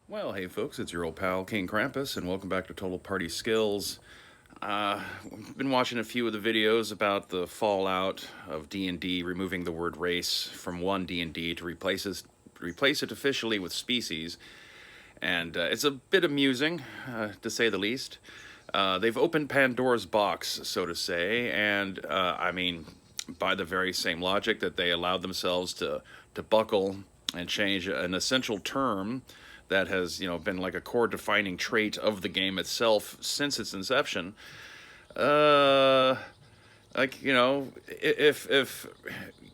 Well, hey folks, it's your old pal King Krampus, and welcome back to Total Party Skills. Been watching a few of the videos about the fallout of D&D removing the word race from OneD&D to replace it officially with species, and it's a bit amusing, to say the least. They've opened Pandora's box, so to say, and I mean, by the very same logic that they allowed themselves to buckle and change an essential term that has been like a core defining trait of the game itself since its inception. Uh, if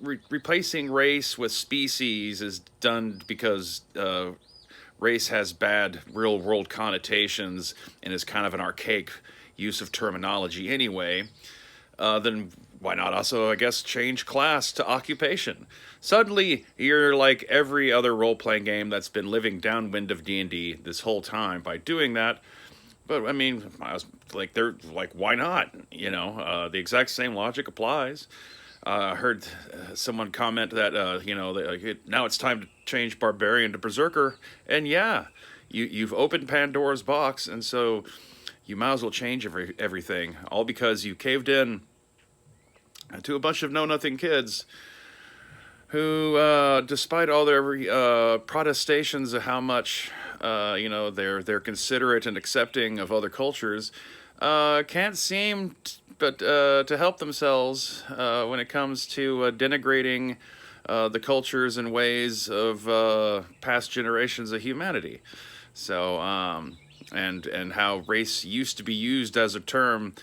replacing race with species is done because race has bad real world connotations and is kind of an archaic use of terminology anyway, then why not also, I guess, change class to occupation? Suddenly, you're like every other role-playing game that's been living downwind of D&D this whole time by doing that. But I mean, they're like, why not? The exact same logic applies. I heard someone comment that now it's time to change barbarian to berserker, and yeah, you've opened Pandora's box, and so you might as well change everything, all because you caved in to a bunch of know-nothing kids who, despite all their protestations of how much they're considerate and accepting of other cultures, can't seem but to help themselves when it comes to denigrating the cultures and ways of past generations of humanity. So, and how race used to be used as a term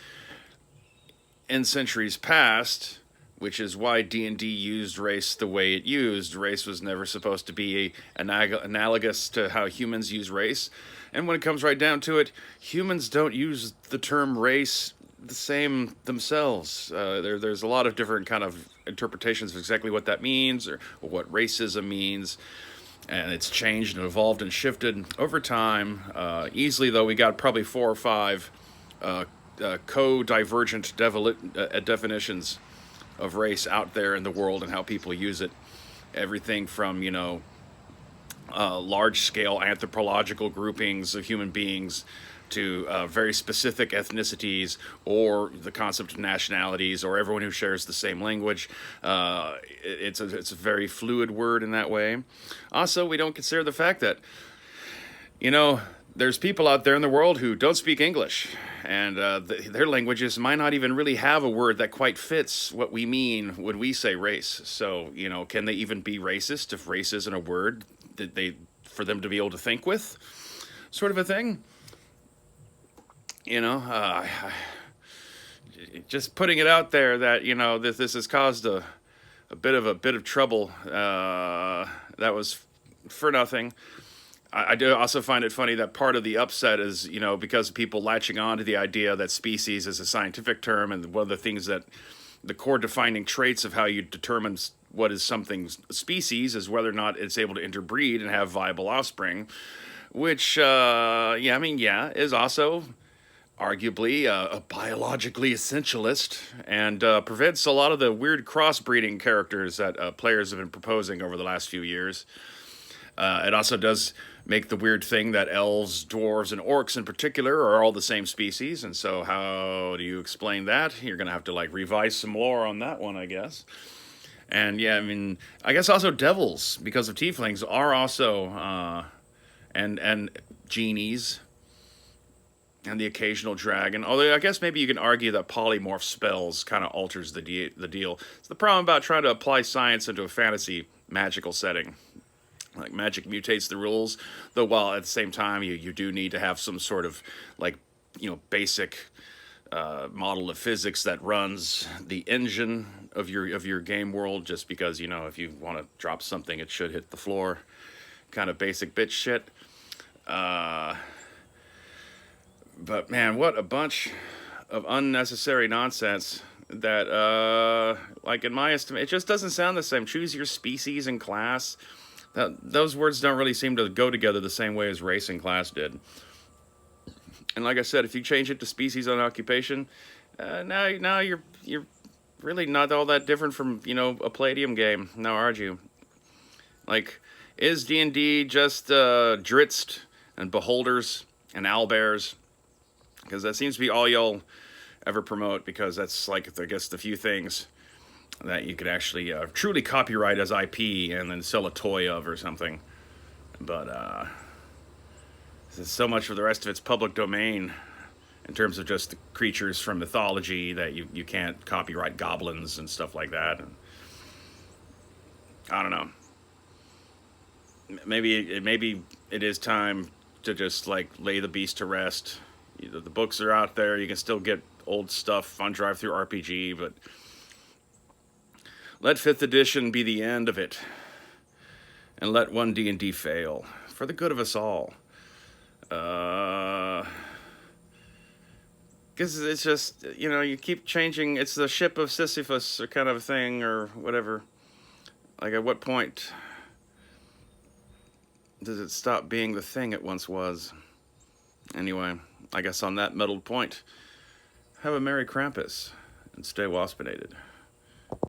in centuries past, which is why D&D used race the way it used. Race was never supposed to be analogous to how humans use race. And when it comes right down to it, humans don't use the term race the same themselves. There's a lot of different kind of interpretations of exactly what that means or what racism means. And it's changed and evolved and shifted over time. Easily, though, we got probably 4 or 5 co-divergent definitions of race out there in the world and how people use it. Everything from, large-scale anthropological groupings of human beings to very specific ethnicities or the concept of nationalities or everyone who shares the same language. It's a very fluid word in that way. Also, we don't consider the fact that, there's people out there in the world who don't speak English, and their languages might not even really have a word that quite fits what we mean when we say race. So, can they even be racist if race isn't a word that for them to be able to think with, sort of a thing? Just putting it out there that this has caused a bit of trouble. That was for nothing. I do also find it funny that part of the upset is, because of people latching on to the idea that species is a scientific term, and one of the things that the core defining traits of how you determine what is something's species is whether or not it's able to interbreed and have viable offspring, which, is also arguably a biologically essentialist and prevents a lot of the weird crossbreeding characters that players have been proposing over the last few years. It also does make the weird thing that elves, dwarves, and orcs in particular are all the same species, and so how do you explain that? You're gonna have to revise some lore on that one, I guess. And yeah, I mean, I guess also devils, because of tieflings, are also and genies and the occasional dragon. Although I guess maybe you can argue that polymorph spells kind of alters the deal. It's the problem about trying to apply science into a fantasy magical setting. Like, magic mutates the rules, though while at the same time you do need to have some sort of basic model of physics that runs the engine of your game world. Just because if you want to drop something, it should hit the floor, kind of basic bitch shit. But man, what a bunch of unnecessary nonsense that, in my estimate, it just doesn't sound the same. Choose your species and class. Those words don't really seem to go together the same way as race and class did. And like I said, if you change it to species and occupation, now you're really not all that different from a Palladium game. Now, are you? Is D&D just dritzed and beholders and owlbears, because that seems to be all y'all ever promote, because that's like, I guess, the few things that you could actually truly copyright as IP and then sell a toy of or something. But so much of the rest of it's public domain in terms of just the creatures from mythology that you can't copyright goblins and stuff like that. And I don't know. Maybe it is time to just like lay the beast to rest. The books are out there. You can still get old stuff on Drive-Thru RPG, but let 5th edition be the end of it, and let OneD&D fail for the good of us all. Because it's just, you keep changing. It's the ship of Sisyphus or kind of thing or whatever. Like, at what point does it stop being the thing it once was? Anyway, I guess on that muddled point, have a Merry Krampus and stay waspinated.